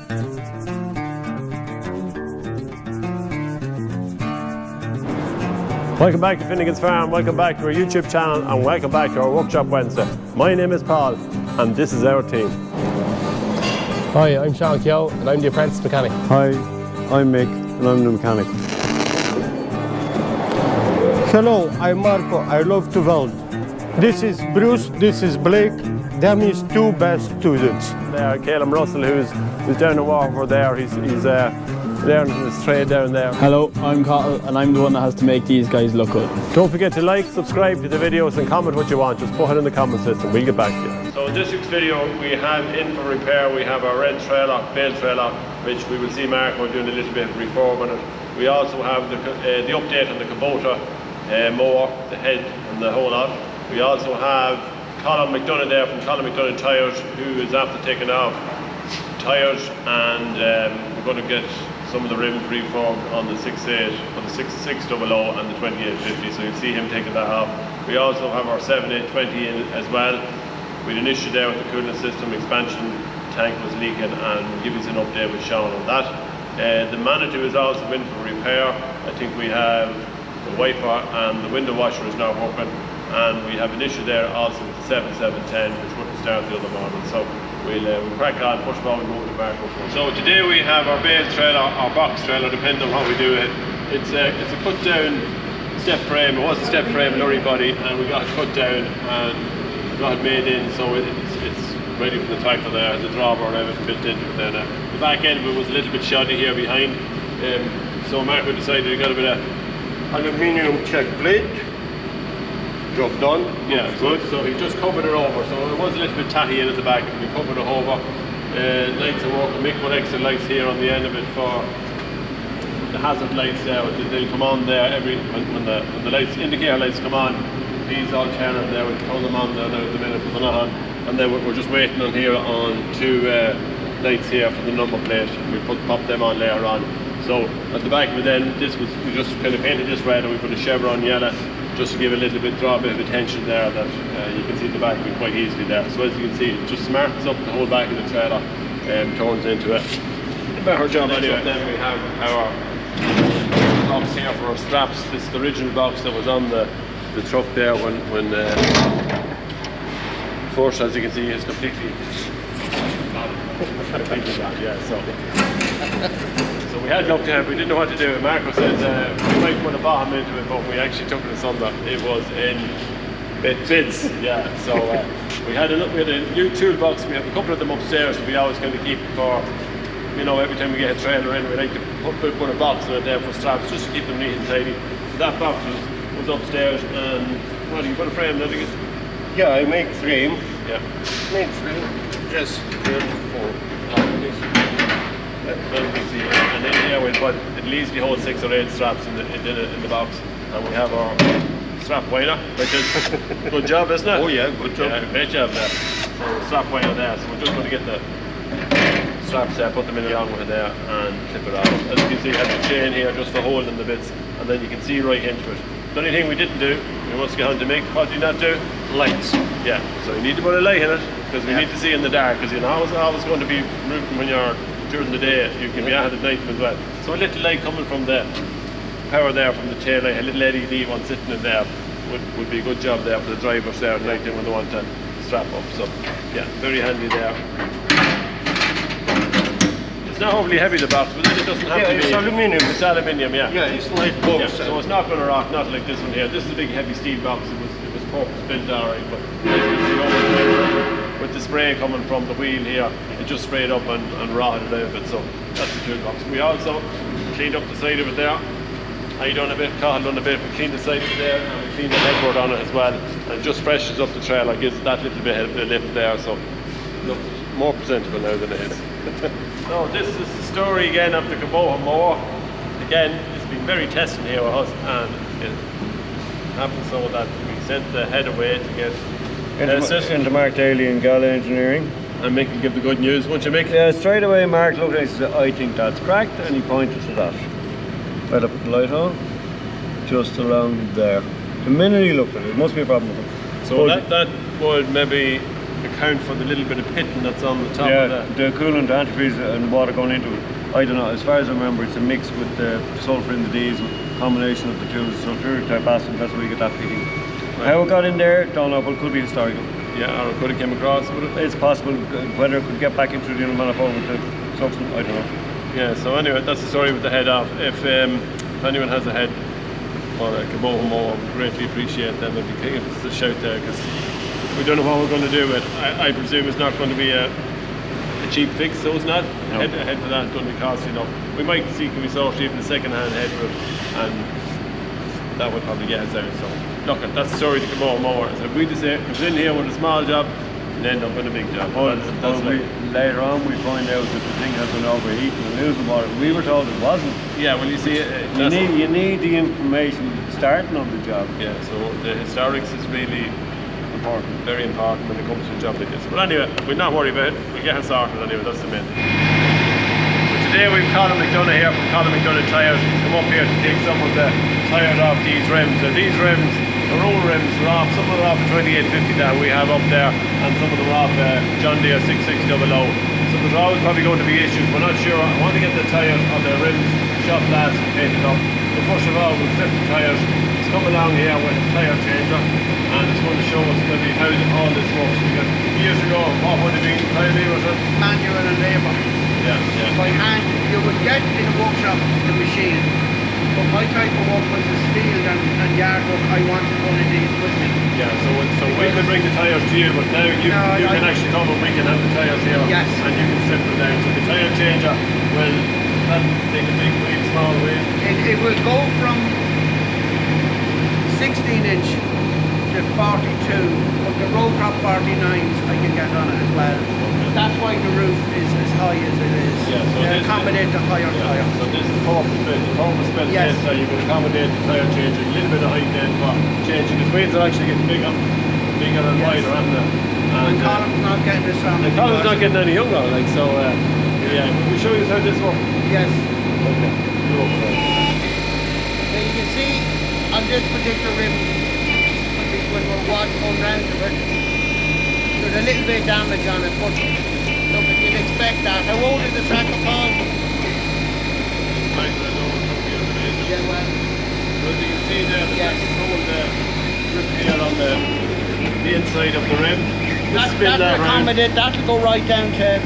Welcome back to Finnigan's Farm, welcome back to our YouTube channel, and welcome back to our Workshop Wednesday. My name is Paul, and this is our team. Hi, I'm Sean Keogh, and I'm the apprentice mechanic. Hi, I'm Mick, and I'm the mechanic. Hello, I'm Marco. I love to weld. This is Bruce, this is Blake. Them is two best students. Colm Russell, who's down the water there, he's learning his trade down there. Hello, I'm Cottle, and I'm the one that has to make these guys look good. Don't forget to like, subscribe to the videos, and comment what you want. Just put it in the comment system, we'll get back to you. So in this week's video, we have in for repair, we have our red trailer, Bale trailer, which we will see Marco doing a little bit of reform on it. We also have the update on the Kubota mower, the head and the whole lot. We also have Colm McDonagh there from Colm McDonagh Tyres, who is after taking off tyres, and we're going to get some of the rims reformed on the 6.8, on the 600 and the 2850, so you'll see him taking that off. We also have our 7820 in as well. We had an issue there with the coolant system, expansion tank was leaking, and we'll give you an update with Sean on that. The Manitou is also in for repair. I think we have the wiper and the window washer is now working, and we have an issue there also with the 7710, which wouldn't start the other morning. So we'll crack on. First of all, we'll go to the Marco first. So today we have our Bale trailer, our box trailer, depending on how we do it. It's a cut down step frame. It was a step frame lorry body, and we got it cut down and got it made in, so it's ready for the tractor there. The drawbar and everything built into it there now. The back end of it was a little bit shoddy here behind, so Marco decided he got a bit of Aluminium check plate. Job done. Yeah, good. So he just covered it over. So it was a little bit tatty in at the back, and we covered it over. Lights are working. Mick put extra lights here on the end of it for the hazard lights there. They'll come on there when the lights, indicator lights come on. These all turn on there. We'll turn them on there now at the minute, but they're not on. And then we're just waiting on here on two lights here for the number plate. We pop them on later on. So at the back of it then, we just kind of painted this red, and we put a chevron yellow, just to give a little bit, draw a bit of attention there, that you can see the back of it quite easily there. So as you can see, it just smartens up the whole back of the trailer and turns into a better job anyway. Then we have our box here for our straps. This is the original box that was on the truck there when first, as you can see, it's completely gone. Yeah, so we had looked at it, we didn't know what to do. Marco said we might put a bottom into it, but we actually took it asunder. It was in bits. Yeah, so we had a new toolbox. We have a couple of them upstairs, so we always kind of keep for, you know, every time we get a trailer in, we like to put a box in it there for straps, just to keep them neat and tidy. So that box was upstairs, and what, you put a frame there? Yeah, I make frame. Yeah. Make frame. Just and then here we put at least the whole 6 or 8 straps in the box, and we have our strap winder, which is good job, isn't it? Oh yeah, good job. Yeah, great job there. So strap winder there. So we're just going to get the straps there, put them in along with it there, and clip it off. As you can see, I have the chain here just for holding the bits, and then you can see right into it. The only thing we didn't do, we must get on to Mick. What do you not do? Lights. Yeah. So you need to put a light in it, because we need to see in the dark, because you're not always going to be routing when you're during the day. You can be out at night as well. So a little light coming from the power there from the tail light, a little LED one sitting in there would be a good job there for the drivers there at night when they want to strap up. So yeah, very handy there. It's not overly heavy, the box, but it doesn't have to be. It's aluminium. It's aluminium, yeah. Yeah, it's like box. Yeah, so it's not going to rock, not like this one here. This is a big heavy steel box. It was purpose built alright, but as you can see over there, with the spray coming from the wheel here, it just sprayed up and rotted out of it. So that's the toolbox. We also cleaned up the side of it there. I done a bit, Cahill done a bit, we cleaned the side of it there, and we cleaned the headboard on it as well, and it just freshens up the trailer, gives that little bit of a lift there, so it looks more presentable now than it is. So this is the story again of the Kubota mower. Again, it's been very testing here with us, and it happened so that we sent the head away to get Into Mark Daly and Gala Engineering. And Mick can give the good news, won't you, Mick? Yeah, straight away Mark looked at it and said, I think that's cracked, and he pointed to that. Right up the light on, just around there. The minute he looked at it, it must be a problem with it. So that would maybe account for the little bit of pitting that's on the top Yeah, of that. the coolant, antifreeze and water going into it. I don't know, as far as I remember, it's a mix with the sulfur in the diesel, combination of the two, sulfuric type acid, that's where you get that pitting. Right. How it got in there, don't know, but it could be historical. Yeah, or it could have came across. It's possible, whether it could get back into the manifold with the suction, I don't know. Yeah, so anyway, that's the story with the head off. If anyone has a head for a Kubota mower, we greatly appreciate them. If you give us a shout there, because we don't know what we're going to do with it. I presume it's not going to be a cheap fix, so it's not. No. A head for that don't be costly enough. We might see, can we source even a second-hand head for it, and that would probably get us out. So look, that's the story of the Kubota mower. So if we just say, if it's in here with a small job, and end up with a big job. That's Later on we find out that the thing has been overheating and losing water. We were told it wasn't. yeah, well you see, You need the information starting on the job. yeah, so the historics is really important, very important when it comes to a job like this. But anyway, we'll not worry about it. We'll get it sorted anyway, that's the main thing. So today we've Colm McDonagh here from Colm McDonagh Tyres. Come up here to take some of the tyres off these rims. Now these rims, the roll rims are off, some of them are off the 2850 that we have up there, and some of them are off John Deere 6600. So there's always probably going to be issues. We're not sure. I want to get the tyres on the rims shop last and painted up. But first of all, we'll flip the tyres. It's come along here with a tyre changer, and it's going to show us maybe how all this works. Because years ago, what would have been tyre levers? Manual and labour. Yeah, yeah. By hand, you would get in a workshop the machine. But my type of work was as field and yard work. I wanted one of these with me. Yeah, so we could bring the tyres to you, but now you can actually come and we can have the tyres here. Yes. And you can slip them down. So the tyre changer will take a big wheel, small wheel. It will go from 16-inch to 42, but the row crop 49s I can get on it as well. That's why the roof is as high as it is. Yeah, so to accommodate the higher tyre. So this is the purpose bit. The purpose bit Yes. is so you can accommodate the tyre changer, a little bit of height then for changing. His wheels are actually getting bigger and wider, aren't they? And Colm's not getting this on. And Colm's not getting any younger, like so. Yeah, we'll show you how this works. Yes. Okay. Go for it. Now you can see on this particular rim, when we're going round to it, there's a little bit of damage on it, but look, you'd expect that. How old is the tractor, Paul? Yeah, well, As you can see there, Yes. there's a whole grip here on the inside of the rim. Just spin that'll that round. accommodate, that'll go right down to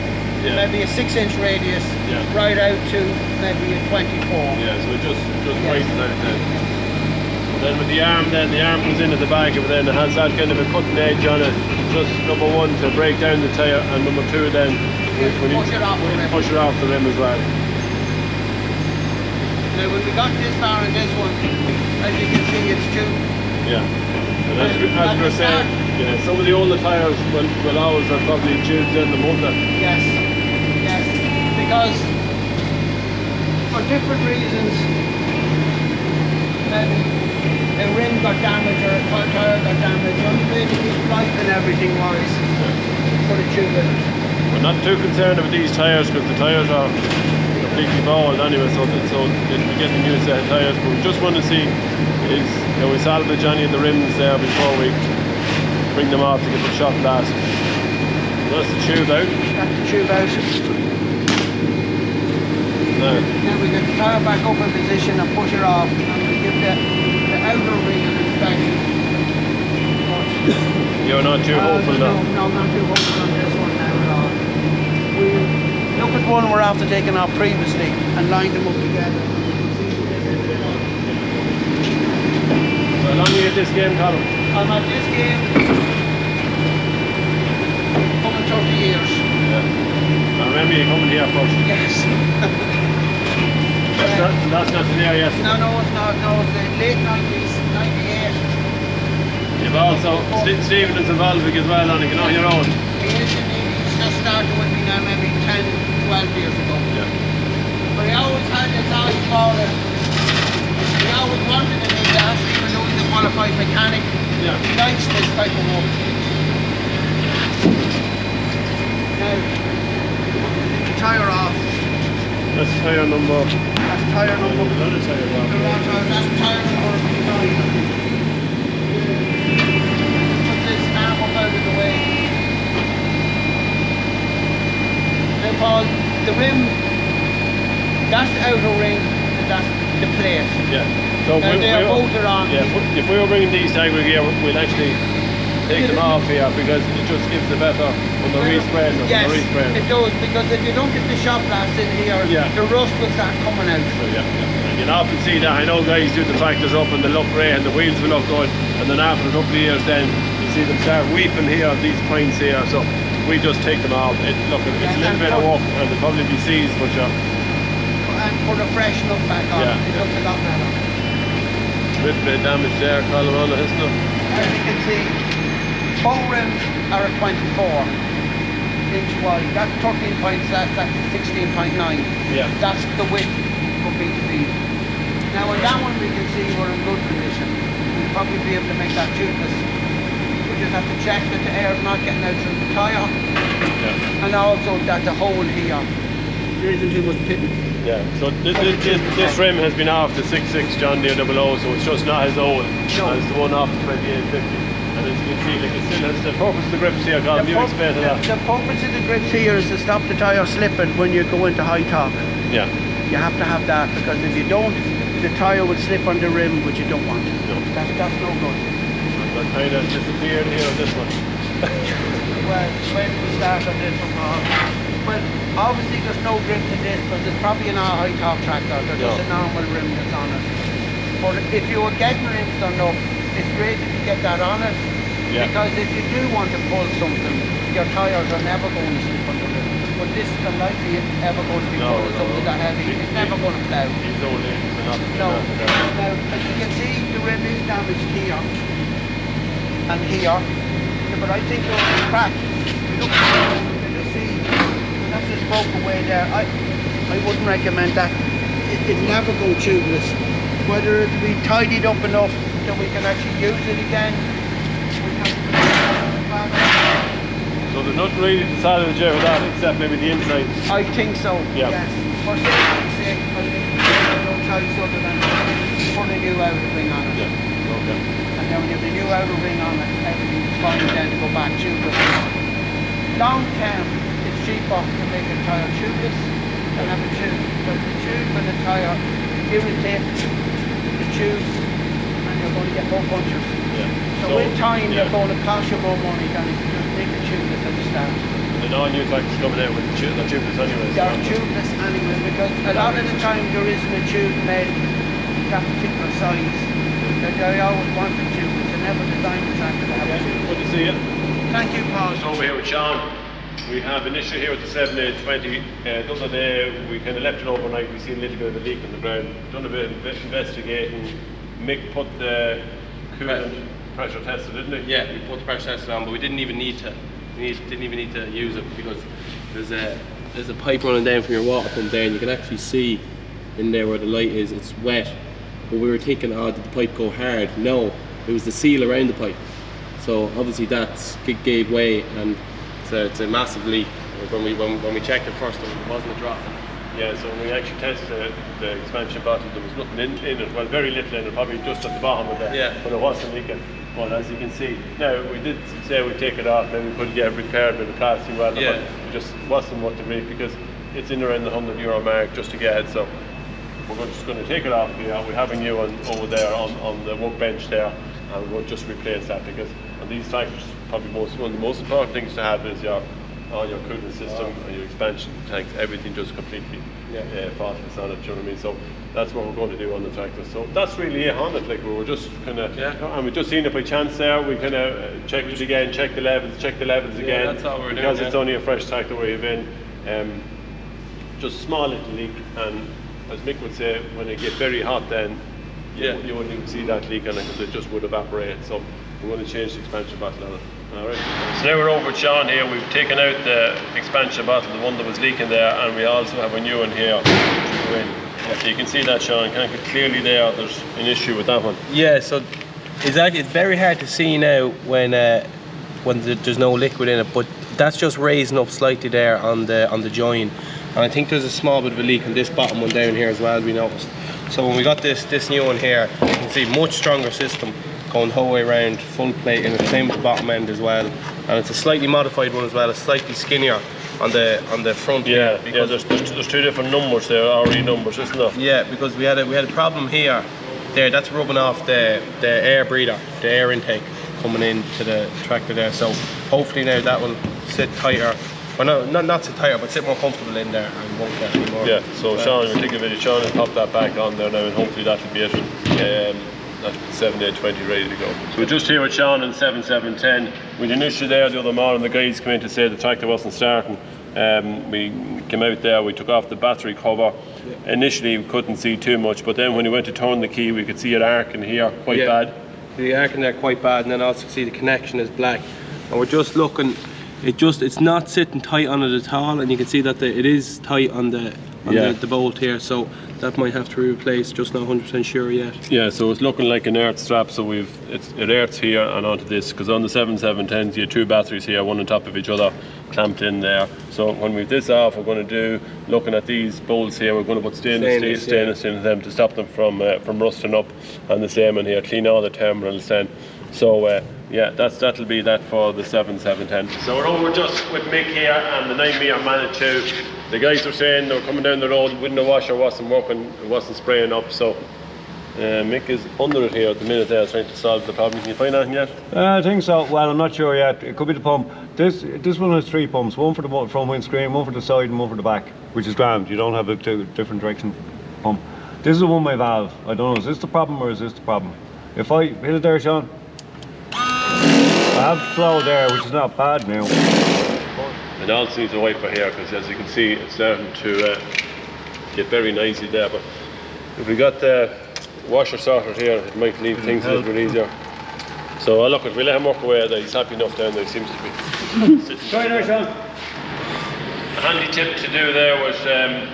Yeah. maybe a 6-inch radius, Yeah. right out to maybe a 24. Yeah, so it just Yes. widens out then. Then with the arm comes in at the back of it, then it has that kind of a cutting edge on it. Just number one to break down the tyre, and number two then when you Push it off the rim. push it off the rim as well. Now when we got this far in this one, as you can see it's two. Yeah. And as we At were the saying, yeah, some of the older tyres will always have probably tubes in them, won't they? Yes, yes, because for different reasons, maybe a rim got damaged or a tyre got damaged, the only way to keep life and everything was put a tube in it. We're not too concerned about these tyres because the tyres are completely bald anyway, so it'll be getting a new set of tyres. But we just want to see is can we salvage any of the rims there before we bring them off to get the shop last. That's the tube out. That's the tube out. Now, Then we get the tyre back up in position and push it off, and we give the outer ring an inspection. you're not too hopeful no, now. no, I'm not too hopeful on this one now at all. We look at one we're after taking off previously and line them up together. So how long are you at this game, Colm? I'm at this game coming 30 years. Yeah. I remember you coming here first. Yes. That's not today, yes. No, it's not. No, it's the late 90s, 98. You've also, Stephen is involved as well on it, on your own. He is indeed. He's just started with me now maybe 10, 12 years ago. Yeah. But he always had this eye for it. He always wanted to do that, even though he's a qualified mechanic. Yeah. He likes this type of work. Now, the tyre off. That's tyre number. That's tyre number. Another tyre off. That's tyre number 9. Put this arm up out of the way. Paul, the rim, that's the outer ring and that's the plate. Yeah. So And they are bolted on. Yeah, if we were bringing these to aggregate, we'll actually take them off here because it just gives the better when they're respraying them. Yes, it does, because if you don't get the shot blast in here, the rust will start coming out. So, yeah. And you can often see that. I know guys do the tractors up and they look great and the wheels will look good, and then after a couple of years then you see them start weeping here, these points here, so we just take them off. It's a little bit of work and they'll probably be seized, but and put a fresh look back on, it looks a lot better. A bit of damage there, Colm, on it, isn't it? As you can see, both rims are at 24-inch wide. That's 13 points, that's 16.9. Yeah. That's the width for B2B. Now on that one we can see we're in good condition. We'll probably be able to make that tubeless. We just have to check that the air is not getting out through the tyre. Yeah. And also that the hole here, there isn't too much pitting. Yeah, so this rim has been off the 66 John Deere 00, so it's just not as old as the one off the 2850. And as you can see, like, it still has the purpose of the grips here, Colm, you explain that. The purpose of the grips here is to stop the tyre slipping when you go into high torque. Yeah. You have to have that, because if you don't, the tyre will slip on the rim, which you don't want. No. That's no good. That kind of disappeared here on this one. Well, when we start on this one, well, obviously there's no grip to this because it's probably an high top tractor. There's just a normal rim that's on it. But if you were getting rims done up, it's great if you get that on it. Yeah. Because if you do want to pull something, your tyres are never going to slip on the rim. But this is unlikely ever going to be pulling something that heavy. It's never going to plough. No. Now, as you can see, the rim is damaged here and here. But I think those are cracked. Look at them, you see. That's just broke away there. I wouldn't recommend that. It never go tubeless. Whether it be tidied up enough that we can actually use it again. So there's nothing really to salvage out of that except maybe the inside. I think so. Yeah. Yes. For safety's sake, I think there's no choice other than put a new outer ring on it. Yeah. Okay. And then when you have the new outer ring on it, everything's fine then to go back tubeless. Long term, it's cheaper to make a tyre tubeless than have a tube, because the tube and the tyre irritate the tube and you're going to get more punctures. Yeah. So in time they're going to cost you more money than if you just make it tubeless at the start. The non-new tractors coming out with the tubeless anyway. They're tubeless anyway, because a lot of the time there isn't a tube made that particular size. They always want the tubeless, they never designed the tractor to have it. Good to see you. Thank you, Paul. So over here with Sean. We have an issue here with the 7820. The other day we kind of left it overnight. We seen a little bit of a leak in the ground. Done a bit of investigating. Mick put the coolant pressure tester, didn't he? Yeah, we put the pressure tester on, but we didn't even need to. Didn't even need to use it because there's a pipe running down from your water pump there, and you can actually see in there where the light is. It's wet, but we were thinking, oh, did the pipe go hard? No, it was the seal around the pipe. So obviously that gave way, and it's a massive leak. When we checked it first, it wasn't a drop. Yeah, so when we actually tested the expansion bottle, there was nothing in it. Well, very little in it, probably just at the bottom of it. Yeah. But it wasn't leaking. Well, as you can see, now we did say we'd take it off, then we could get repaired with the plastic welder, but it just wasn't worth the grief because it's in around the €100 mark just to get it. So we're just going to take it off here. We have a new one over there on the workbench there, and we'll just replace that because on these tractors, probably one of the most important things to have is your cooling system and your expansion tanks, everything just completely faultless on it, do you know what I mean? So that's what we're going to do on the tractor. So that's really it on it, like we were just kind of, and we just seen it by chance there, we kind of checked it again, check the levels again. That's all we're doing. Because it's only a fresh tractor we have in, just small little leak, and as Mick would say, when it gets very hot then, you wouldn't even see that leak on it because it just would evaporate. So we're going to change the expansion bottle on it. Alright. So now we're over with Sean here. We've taken out the expansion bottle, the one that was leaking there, and we also have a new one here. So you can see that, Sean, kind of clearly there's an issue with that one. Yeah, so it's very hard to see now when there's no liquid in it, but that's just raising up slightly there on the join. And I think there's a small bit of a leak on this bottom one down here as well, we noticed. So when we got this new one here, you can see much stronger system going the whole way around, full plate, and the same with the bottom end as well. And it's a slightly modified one as well, it's slightly skinnier on the front Yeah, here. yeah. There's two different numbers there, RE numbers, isn't there? Yeah, because we had a problem here. There, that's rubbing off the air breather, the air intake coming into the tractor there. So hopefully now that will sit tighter. Well, not sit tighter, but sit more comfortable in there and won't get any more. Yeah. So Sean, we'll take a video. Sean will pop that back on there now, and hopefully that'll be it. That's 7820 ready to go. So we're just here with Sean in 7710. We had an issue there the other morning. The guys came in to say the tractor wasn't starting. We came out there, we took off the battery cover. Yeah. Initially we couldn't see too much, but then when we went to turn the key we could see it arcing here quite bad. The arcing there quite bad, and then also see the connection is black. And we're just looking, it's not sitting tight on it at all, and you can see that it is tight on the bolt here, so that might have to be replaced, just not 100% sure yet. Yeah, so it's looking like an earth strap, so it earths here and onto this, because on the 7710s you have two batteries here, one on top of each other, clamped in there. So when we've this off, we're going to do, looking at these bolts here, we're going to put stainless in them to stop them from rusting up, and the same in here, clean all the terminals then. So yeah, that'll be that for the 7710. So we're over just with Mick here and the 9-meter Manitou. The guys were saying they were coming down the road, window washer wasn't working, it wasn't spraying up, so Mick is under it here at the minute there trying to solve the problem. Can you find anything yet? I think so. Well, I'm not sure yet. It could be the pump. This one has 3 pumps, one for the front windscreen, one for the side and one for the back, which is grand. You don't have a different direction pump. This is a one-way valve. I don't know, is this the problem or is this the problem? If I hit it there, Sean, I have flow there, which is not bad now. It also needs a wiper here, because as you can see it's starting to get very nicey there, but if we got the washer sorted here it might leave things a little bit easier. So look, if we let him walk away there, he's happy enough down there, he seems to be sitting. Try there, Sean. A handy tip to do there was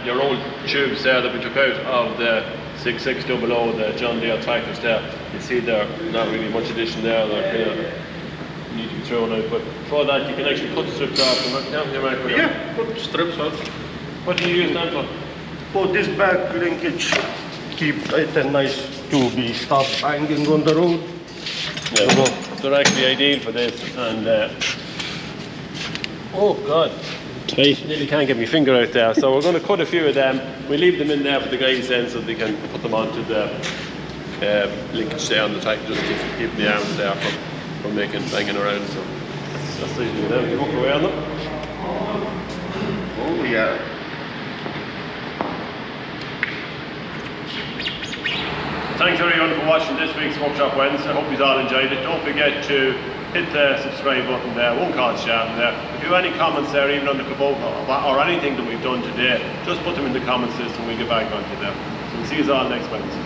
your old tubes there that we took out of the 6600, the John Deere tractors there. You see there, not really much addition there, they're kind of need to be thrown out, but for that you can actually cut strips off them. Down here, Mark, Yeah, put strips off. what do you use them for? For this back linkage, keep it and nice to be stopped banging on the road. Yeah, they're actually ideal for this, and oh god, tight. Nearly can't get my finger out there. So we're going to cut a few of them. We leave them in there for the guys then, so they can put them onto the linkage there on the tractor, just to keep the arms there from making banging around. So that's how you do that. You walk away on them. Oh yeah. Thanks everyone for watching this week's Workshop Wednesday. I hope you all enjoyed it. Don't forget to hit the subscribe button there, won't cost you anything there. If you have any comments there, even on the Kubota or anything that we've done today, just put them in the comment system, we'll get back onto them. So we'll see you all next Wednesday.